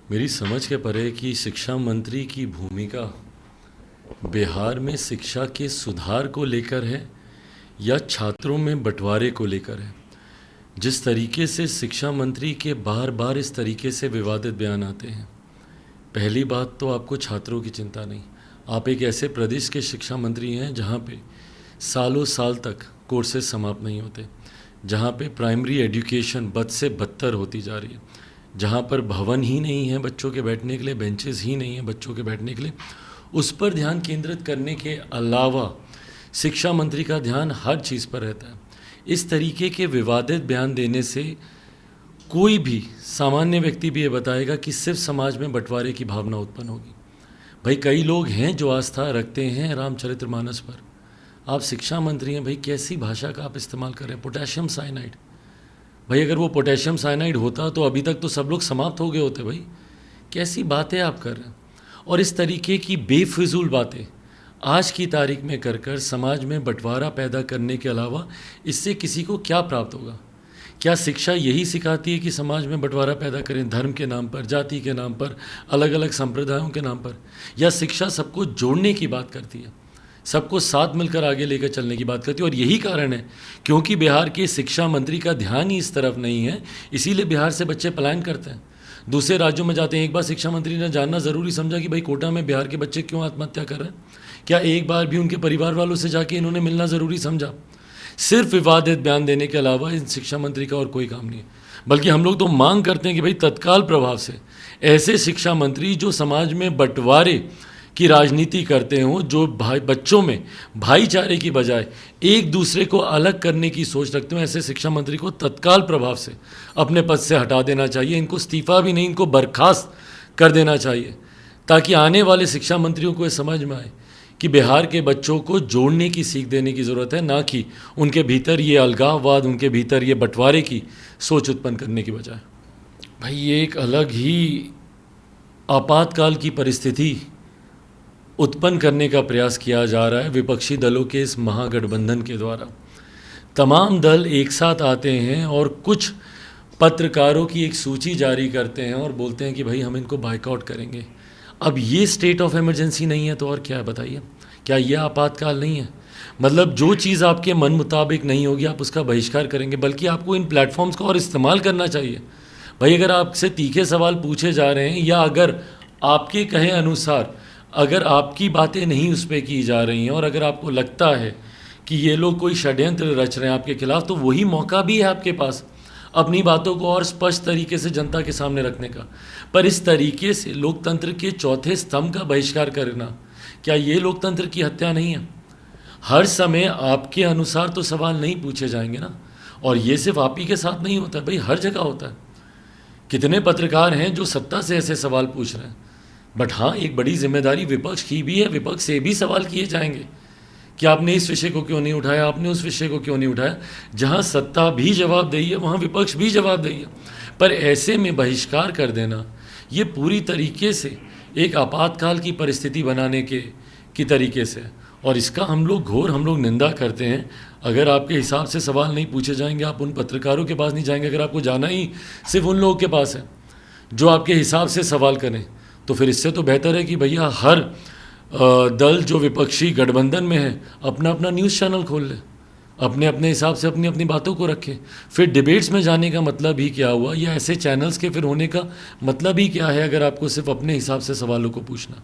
मेरी समझ के परे कि शिक्षा मंत्री की भूमिका बिहार में शिक्षा के सुधार को लेकर है या छात्रों में बंटवारे को लेकर है। जिस तरीके से शिक्षा मंत्री के बार बार इस तरीके से विवादित बयान आते हैं, पहली बात तो आपको छात्रों की चिंता नहीं। आप एक ऐसे प्रदेश के शिक्षा मंत्री हैं जहाँ पे सालों साल तक कोर्सेज समाप्त नहीं होते, जहाँ पे प्राइमरी एजुकेशन बद से बदतर होती जा रही है, जहाँ पर भवन ही नहीं है बच्चों के बैठने के लिए, बेंचेस ही नहीं है बच्चों के बैठने के लिए। उस पर ध्यान केंद्रित करने के अलावा शिक्षा मंत्री का ध्यान हर चीज़ पर रहता है। इस तरीके के विवादित बयान देने से कोई भी सामान्य व्यक्ति भी ये बताएगा कि सिर्फ समाज में बंटवारे की भावना उत्पन्न होगी। भाई कई लोग हैं जो आस्था रखते हैं रामचरितमानस पर। आप शिक्षा मंत्री हैं भाई, कैसी भाषा का आप इस्तेमाल कर रहे हैं? पोटेशियम साइनाइड, भाई अगर वो पोटेशियम साइनाइड होता तो अभी तक तो सब लोग समाप्त हो गए होते। भाई कैसी बातें आप कर रहे हैं? और इस तरीके की बेफिजूल बातें आज की तारीख में कर कर समाज में बंटवारा पैदा करने के अलावा इससे किसी को क्या प्राप्त होगा? क्या शिक्षा यही सिखाती है कि समाज में बंटवारा पैदा करें धर्म के नाम पर, जाति के नाम पर, अलग अलग संप्रदायों के नाम पर? या शिक्षा सबको जोड़ने की बात करती है, सबको साथ मिलकर आगे लेकर चलने की बात करती है? और यही कारण है क्योंकि बिहार के शिक्षा मंत्री का ध्यान ही इस तरफ नहीं है, इसीलिए बिहार से बच्चे पलायन करते हैं, दूसरे राज्यों में जाते हैं। एक बार शिक्षा मंत्री ने जानना ज़रूरी समझा कि भाई कोटा में बिहार के बच्चे क्यों आत्महत्या कर रहे हैं? क्या एक बार भी उनके परिवार वालों से जाके इन्होंने मिलना ज़रूरी समझा? सिर्फ विवादित बयान देने के अलावा इन शिक्षा मंत्री का और कोई काम नहीं है। बल्कि हम लोग तो मांग करते हैं कि भाई तत्काल प्रभाव से ऐसे शिक्षा मंत्री जो समाज में बंटवारे की राजनीति करते हों, जो बच्चों में भाईचारे की बजाय एक दूसरे को अलग करने की सोच रखते हो, ऐसे शिक्षा मंत्री को तत्काल प्रभाव से अपने पद से हटा देना चाहिए। इनको इस्तीफा भी नहीं, इनको बर्खास्त कर देना चाहिए, ताकि आने वाले शिक्षा मंत्रियों को ये समझ में आए कि बिहार के बच्चों को जोड़ने की सीख देने की ज़रूरत है, ना कि उनके भीतर ये अलगाववाद, उनके भीतर ये बंटवारे की सोच उत्पन्न करने की बजाय। भाई ये एक अलग ही आपातकाल की परिस्थिति उत्पन्न करने का प्रयास किया जा रहा है विपक्षी दलों के इस महागठबंधन के द्वारा। तमाम दल एक साथ आते हैं और कुछ पत्रकारों की एक सूची जारी करते हैं और बोलते हैं कि भाई हम इनको बाइकआउट करेंगे। अब ये स्टेट ऑफ इमरजेंसी नहीं है तो और क्या है बताइए? क्या ये आपातकाल नहीं है? मतलब जो चीज़ आपके मन मुताबिक नहीं होगी आप उसका बहिष्कार करेंगे। बल्कि आपको इन प्लेटफॉर्म्स का और इस्तेमाल करना चाहिए। भाई अगर आपसे तीखे सवाल पूछे जा रहे हैं या अगर आपके कहे अनुसार अगर आपकी बातें नहीं उस पर की जा रही हैं और अगर आपको लगता है कि ये लोग कोई षड्यंत्र रच रहे हैं आपके खिलाफ, तो वही मौका भी है आपके पास अपनी बातों को और स्पष्ट तरीके से जनता के सामने रखने का। पर इस तरीके से लोकतंत्र के चौथे स्तंभ का बहिष्कार करना, क्या ये लोकतंत्र की हत्या नहीं है? हर समय आपके अनुसार तो सवाल नहीं पूछे जाएंगे ना। और ये सिर्फ आप ही के साथ नहीं होता है भाई, हर जगह होता है। कितने पत्रकार हैं जो सत्ता से ऐसे सवाल पूछ रहे हैं। बट हाँ, एक बड़ी जिम्मेदारी विपक्ष की भी है। विपक्ष से भी सवाल किए जाएंगे कि आपने इस विषय को क्यों नहीं उठाया, आपने उस विषय को क्यों नहीं उठाया। जहाँ सत्ता भी जवाब देगी है वहाँ विपक्ष भी जवाब देगी है। पर ऐसे में बहिष्कार कर देना ये पूरी तरीके से एक आपातकाल की परिस्थिति बनाने की तरीके से, और इसका हम लोग निंदा करते हैं। अगर आपके हिसाब से सवाल नहीं पूछे जाएंगे, आप उन पत्रकारों के पास नहीं जाएंगे, अगर आपको जाना ही सिर्फ उन लोगों के पास है जो आपके हिसाब से सवाल करें, तो फिर इससे तो बेहतर है कि भैया हर दल जो विपक्षी गठबंधन में है अपना अपना न्यूज़ चैनल खोल ले, अपने अपने हिसाब से अपनी अपनी बातों को रखें। फिर डिबेट्स में जाने का मतलब ही क्या हुआ, या ऐसे चैनल्स के फिर होने का मतलब ही क्या है अगर आपको सिर्फ अपने हिसाब से सवालों को पूछना।